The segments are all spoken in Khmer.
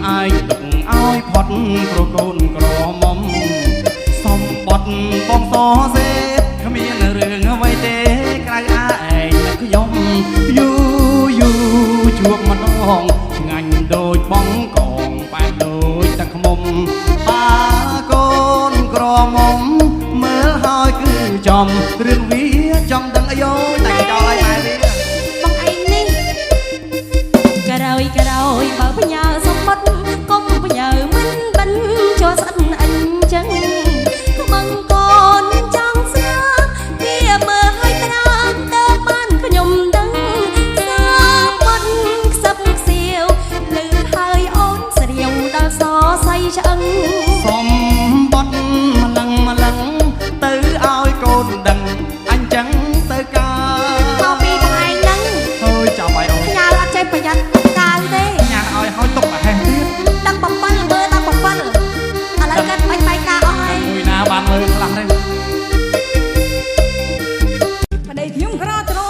ai từng ai phật pro côn cỏ mom som bọt bong xó dêขมิ้นเรื่องไว้เด้ใครอ้ายนักยมอยู่ជួបម្ដងឆ្ងាញ់ដូចបងកងបែបដូចទឹកខ្មុំបាកូនក្រមុំមើលហើយគឺចំរឿងវាចំដឹងអីយោតែចោលឲ្យម៉ែវាបងឯងនេះក្រោយបើផ្ញើសម្បត្តិកុំផ្ញើមិនបិណ្ឌចូលស្អិនអញ្ចឹងក្បឹងកូនចង់ស្នាវាមើលឲ្យត្រាំទៅបានខ្ញុំដឹងសាបាត់ខ្សឹបខ្សៀវលឺហើយអូនស្រាវដល់សរសៃឆ្អឹងសំបត់ម្លឹងទៅឲ្យកូនដឹងអញ្ចឹងទៅការមកពីថ្ងៃហ្នឹងហើយចាប់ឲ្យអូនញ៉ាំអត់ចេះប្រយ័ត្នកាវទេញ៉ាំឲ្យទុកប្រហែសទៀតដឹង7មើលដឹង7ឥឡូវកាត់បាញ់បាយការអស់ហើយមួយណាបានមើលខ្លះទេប្តីខ្ញុំក្រត្រ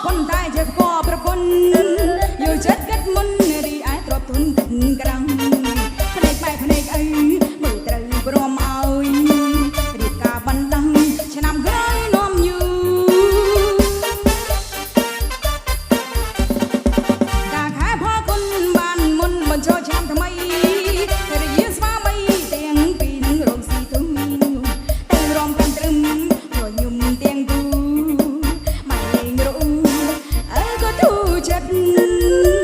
ប៉ុន្តែជាកប្រពន្ធយកចិត្តគិតមុនរីឯទ្រពទុនទឹកក្រាំងភ្នែកបែកភ្នែកអីមើលត្រូវព្រមឲ្យរៀបការបណ្ដឹងឆ្នាំក្រោយនាំយូការខែផគុណបានមុនបញ្ចូលឆ្នាំថ្មីរយាស្វាមីទាំងពីរនឹងរងស៊ីទុំទៅរំកាន់ត្រឹមរញុំទាំងគូម៉ែលេងរូអើក៏ទូចិត្ត